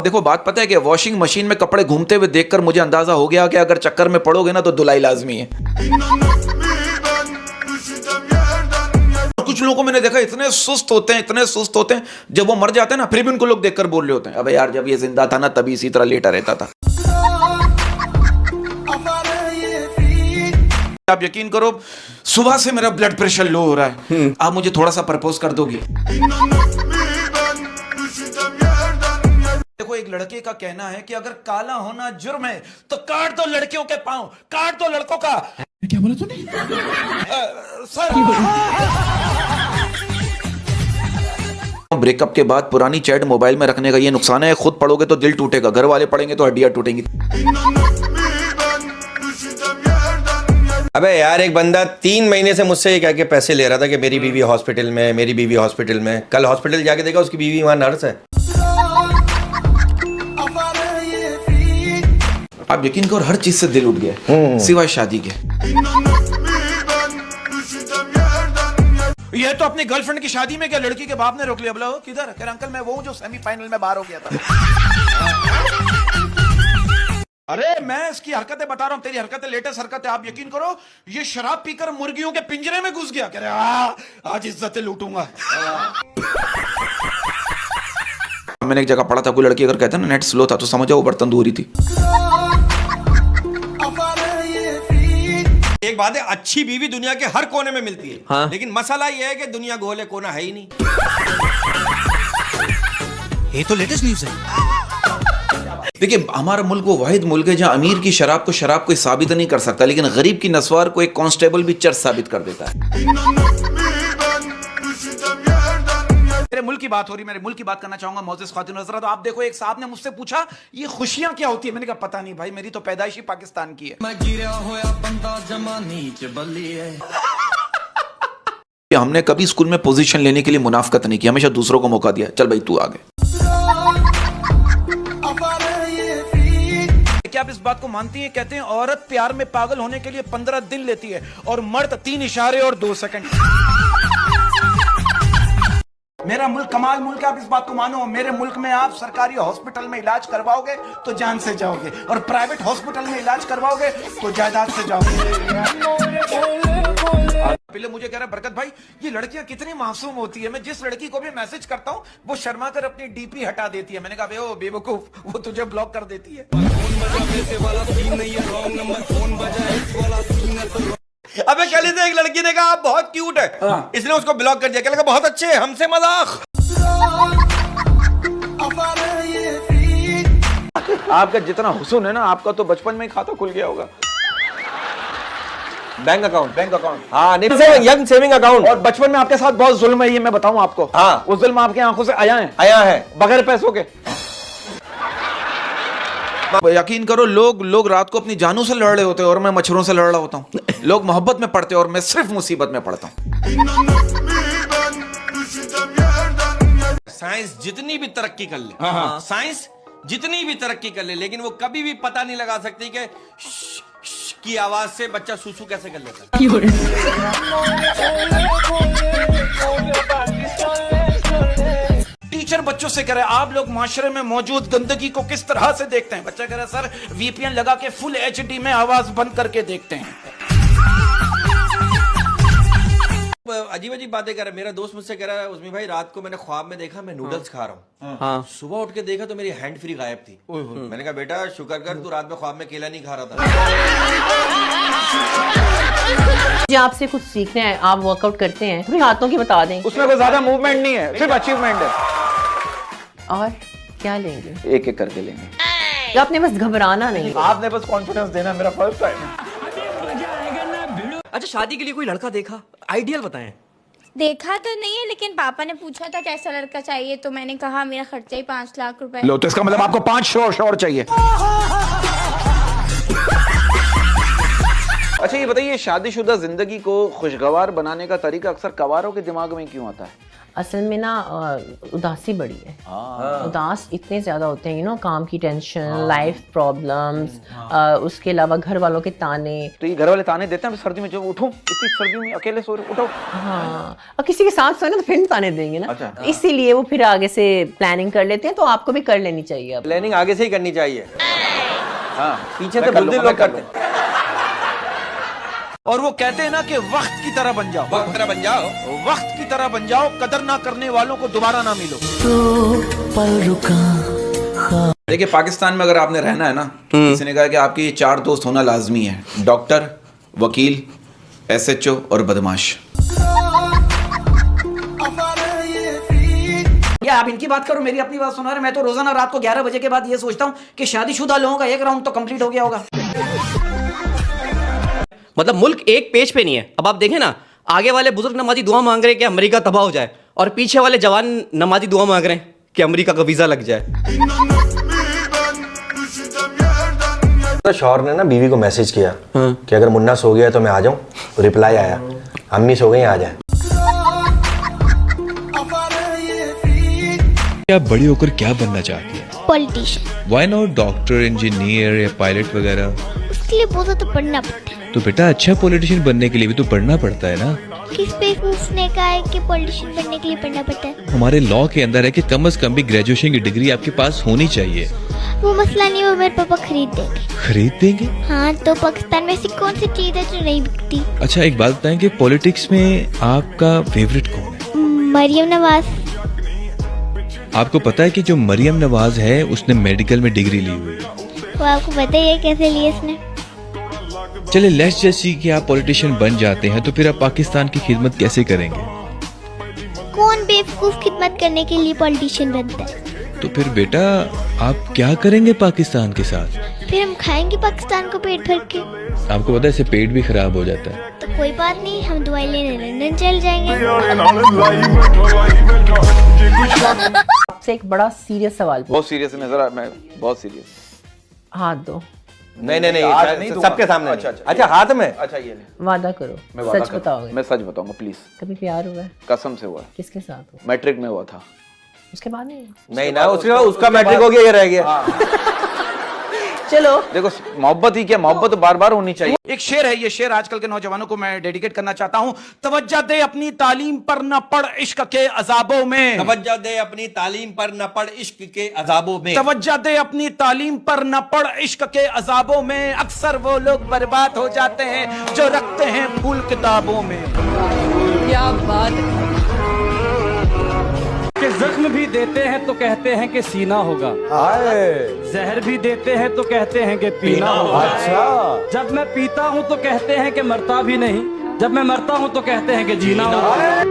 देखो बात पता है कि वॉशिंग मशीन में कपड़े घूमते हुए देखकर मुझे अंदाजा हो गया कि अगर चक्कर में पड़ोगे ना तो धुलाई लाजमी है। कुछ लोगों को मैंने देखा इतने सुस्त होते हैं, जब वो मर जाते हैं ना फिर भी उनको लोग देखकर बोल रहे होते हैं, अबे यार जब ये जिंदा था ना तभी इसी तरह लेटा रहता था। आप यकीन करो सुबह से मेरा ब्लड प्रेशर लो हो रहा है, आप मुझे थोड़ा सा प्रपोज कर दोगे? देखो एक लड़के का कहना है कि अगर काला होना जुर्म है तो काट दो लड़कियों के पांव, काट दो लड़कों का। क्या बोला तूने? ब्रेकअप के बाद पुरानी चैट मोबाइल में रखने का ये नुकसान है, खुद पढ़ोगे तो दिल टूटेगा, घर वाले पढ़ेंगे तो हड्डियां टूटेंगी। अबे यार एक बंदा 3 महीने से मुझसे ये कह के पैसे ले रहा था कि मेरी बीवी हॉस्पिटल में, मेरी बीवी हॉस्पिटल में। कल हॉस्पिटल जाके देखा उसकी बीवी वहां नर्स है। आप यकीन करो हर चीज से दिल उठ गया सिवाय शादी के। ये तो अपनी गर्लफ्रेंड की शादी में क्या लड़की के बाप ने रोक लिया, बोला किधर? कह अंकल मैं वो हूं जो सेमीफाइनल में बाहर हो गया था। अरे मैं इसकी हरकतें बता रहा हूं, तेरी हरकतें लेटेस्ट हरकतें। आप यकीन करो ये शराब पीकर मुर्गियों के पिंजरे में घुस गया, कह रहे आज इज्जतें लूटूंगा। मैंने एक जगह पढ़ा था कोई लड़की अगर कहते ना नेट स्लो था तो समझो वो बर्तन धो रही थी। एक बात है, अच्छी बीवी दुनिया के हर कोने में मिलती है। हाँ? लेकिन मसला यह है कि दुनिया गोले कोना है ही नहीं। ये तो लेटेस्ट न्यूज़ है। देखिए हमारा मुल्क वो वाहिद मुल्क है जहां अमीर की शराब को कोई साबित नहीं कर सकता, लेकिन गरीब की नस्वार को एक कांस्टेबल भी चर्च साबित कर देता है। मेरे मुल्क की बात हो रही, मेरे मुल्क की बात करना चाहूंगा मोअज़्ज़िज़ ख़वातीन व हज़रात। तो आप देखो एक साहब ने मुझसे पूछा ये खुशियां क्या होती है, मैंने कहा पता नहीं भाई, मेरी तो पैदाइश ही पाकिस्तान की है। हमने कभी स्कूल में पोजीशन लेने के लिए मुनाफकत नहीं की, हमेशा दूसरों को मौका दिया, चल भाई तू आगे। क्या आप इस बात को मानती हैं? कहते हैं औरत प्यार में पागल होने के लिए 15 दिन लेती है और मर्द 3 इशारे और 2 सेकंड। मेरा मुल्क कमाल मुल्क है, आप इस बात को मानो। मेरे मुल्क में आप सरकारी हॉस्पिटल में इलाज करवाओगे तो जान से जाओगे, और प्राइवेट हॉस्पिटल में इलाज करवाओगे तो जायदाद से जाओगे। पहले मुझे कह रहा है बरकत भाई ये लड़कियां कितनी मासूम होती है, मैं जिस लड़की को भी मैसेज करता हूँ वो शर्मा कर अपनी डीपी हटा देती है। मैंने कहा ओ बेवकूफ वो तुझे ब्लॉक कर देती है। अबे कल से एक लड़की ने कहा आप बहुत क्यूट है, इसने उसको ब्लॉक कर दिया। क्या लगा बहुत अच्छे हैं, हमसे मजाक। आपका जितना हुस्न है ना, आपका तो बचपन में ही खाता खुल गया होगा। बैंक अकाउंट हाँ यंग सेविंग अकाउंट। और बचपन में आपके साथ बहुत जुल्म है, ये मैं बताऊं आपको। हाँ वो जुल्म आपकी आंखों से आया है बगैर पैसों के। यकीन करो लोग रात को अपनी जानों से लड़ रहे होते हैं और मैं मच्छरों से लड़ रहा होता हूँ। लोग मोहब्बत में पड़ते हैं और मैं सिर्फ मुसीबत में पड़ता हूँ। साइंस जितनी भी तरक्की कर ले, साइंस जितनी भी तरक्की कर ले, लेकिन वो कभी भी पता नहीं लगा सकती कि की आवाज से बच्चा सूसू कैसे कर लेता है। टीचर बच्चों से कह रहे हैं आप लोग माशरे में मौजूद गंदगी को किस तरह से देखते हैं? बच्चा कह रहा है सर वीपीएन लगा के फुल एचडी में आवाज बंद करके देखते हैं। अजीब अजीब बातें कर रहा है। मेरा दोस्त मुझसे कह रहा है उस्मी भाई रात को मैंने ख्वाब में देखा मैं नूडल्स खा रहा हूँ। हाँ। सुबह उठ के देखा तो मेरी हैंड फ्री गायब थी। मैंने कहा बेटा शुक्र कर तू रात में ख्वाब में केला नहीं खा रहा था। जी आपसे कुछ सीखना है, आप वर्कआउट करते हैं, थोड़ी हाथों की बता दें। उसमें कोई ज्यादा मूवमेंट नहीं है, सिर्फ अचीवमेंट है। और क्या लेंगे? एक एक करके लेंगे। आपने बस घबराना नहीं, आपने बस कॉन्फिडेंस देना। मेरा फर्स्ट टाइम है। अच्छा शादी के लिए कोई लड़का देखा, आइडियल बताएं। देखा तो नहीं है लेकिन पापा ने पूछा था कैसा लड़का चाहिए तो मैंने कहा मेरा खर्चा ही 5 लाख रुपए। लो तो इसका मतलब आपको 5 शोर चाहिए। अच्छा ये बताइए शादीशुदा जिंदगी को खुशगवार बनाने का तरीका अक्सर कवारों के दिमाग में क्यों आता है? असल में ना उदासी बड़ी है। उदास इतने ज्यादा होते हैं काम की टेंशन, लाइफ प्रॉब्लम्स, उसके अलावा घर वालों के ताने। तो ये घर वाले ताने देते हैं सर्दी में, जो उठो इतनी सर्दी में अकेले सो रहे, उठो। हाँ, और किसी के साथ सोए ना तो फिर ताने देंगे ना। अच्छा। इसीलिए वो फिर आगे से प्लानिंग कर लेते हैं, तो आपको भी कर लेनी चाहिए। अब प्लानिंग आगे से ही करनी चाहिए। हाँ, पीछे से बुलंदी लोग करते हैं। और वो कहते हैं ना कि वक्त की तरह बन जाओ, वक्त तरह बन जाओ, वक्त की तरह बन जाओ, कदर ना करने वालों को दोबारा ना मिलो। देखिए, पाकिस्तान में अगर आपने रहना है ना, किसी ने कहा कि आपके ये 4 दोस्त होना लाजमी है: डॉक्टर, वकील, SHO और बदमाश। या आप इनकी बात करो, मेरी अपनी बात सुना रहे। मैं तो रोजाना रात को 11 बजे के बाद ये सोचता हूँ कि शादीशुदा लोगों का एक राउंड तो कंप्लीट हो गया होगा। मतलब मुल्क एक पेज पे नहीं है। अब आप देखें ना, आगे वाले बुजुर्ग नमाजी दुआ मांग रहे हैं कि अमेरिका तबाह हो जाए, और पीछे वाले जवान नमाजी दुआ मांग रहे हैं कि अमेरिका का वीजा लग जाए। तो शौहर ने ना बीवी को मैसेज किया कि अगर मुन्ना सो गया तो मैं आ जाऊं। तो रिप्लाई आया, अम्मी सो गई, आ जाए। आप बड़ी होकर क्या बनना चाहती है? Politician. Why not doctor, engineer या पायलट वगैरह? उसके लिए बहुत तो पढ़ना पड़ता है। तो बेटा, अच्छा पॉलिटिशियन बनने के लिए भी तो पढ़ना पड़ता है ना। किस बेवकूफ ने कहा है कि पॉलिटिशियन बनने के लिए पढ़ना पड़ता है? हमारे लॉ के अंदर है कि कम से कम भी ग्रेजुएशन की डिग्री आपके पास होनी चाहिए। वो मसला नहीं, वो मेरे पापा खरीद देंगे। खरीद देंगे? हाँ, तो पाकिस्तान में ऐसी कौन सी चीज है जो नहीं बिकती? अच्छा, एक बात बताएं कि पॉलिटिक्स में आपका फेवरेट कौन है? मरियम नवाज। आपको पता है कि जो मरियम नवाज है उसने मेडिकल में डिग्री ली हुई है। वो आपको पता ही है कैसे ली इसने? चले, लेट्स जस्ट सी कि आप पॉलिटिशियन बन जाते हैं, तो फिर आप पाकिस्तान की खिदमत कैसे करेंगे? कौन बेवकूफ खिदमत करने के लिए पॉलिटिशियन बनता है? तो फिर बेटा, आप क्या करेंगे पाकिस्तान के साथ? फिर हम खाएंगे पाकिस्तान को पेट भर के। आपको पता है इससे पेट भी खराब हो जाता है। तो कोई बात नहीं, हम दवाई लेने लंदन चल जाएंगे। आपसे एक बड़ा सीरियस सवाल बहुत सीरियस है, जरा मैं बहुत सीरियस। हाथ दो, नहीं नहीं हाथ नहीं, नहीं दूंगा। सबके सामने। अच्छा, नहीं। अच्छा, अच्छा, हाथ में। अच्छा, ये ले। वादा करो, मैं वादा सच बताओगे? मैं सच बताऊंगा, प्लीज। कभी प्यार हुआ है? कसम से हुआ। किसके साथ हुआ? मैट्रिक में हुआ था। उसके बाद नहीं? नहीं ना, उसका मैट्रिक हो गया, ये रह गया। चलो, देखो, मोहब्बत ही क्या, मोहब्बत बार बार होनी चाहिए। एक शेर है, ये शेर आजकल के नौजवानों को मैं डेडिकेट करना चाहता हूं। तवज्जो दे अपनी तालीम पर, न पढ़ इश्क के अजाबों में। तवज्जो दे अपनी तालीम पर, न पढ़ इश्क के अजाबों में। तवज्जो दे अपनी तालीम पर, न पढ़ इश्क के अजाबों में। अक्सर वो लोग बर्बाद हो जाते हैं जो रखते हैं फूल किताबों में। क्या बात है। कि जख्म भी देते हैं तो कहते हैं कि सीना होगा, जहर भी देते हैं तो कहते हैं कि पीना होगा। अच्छा, जब मैं पीता हूँ तो कहते हैं कि मरता भी नहीं, जब मैं मरता हूँ तो कहते हैं कि जीना होगा।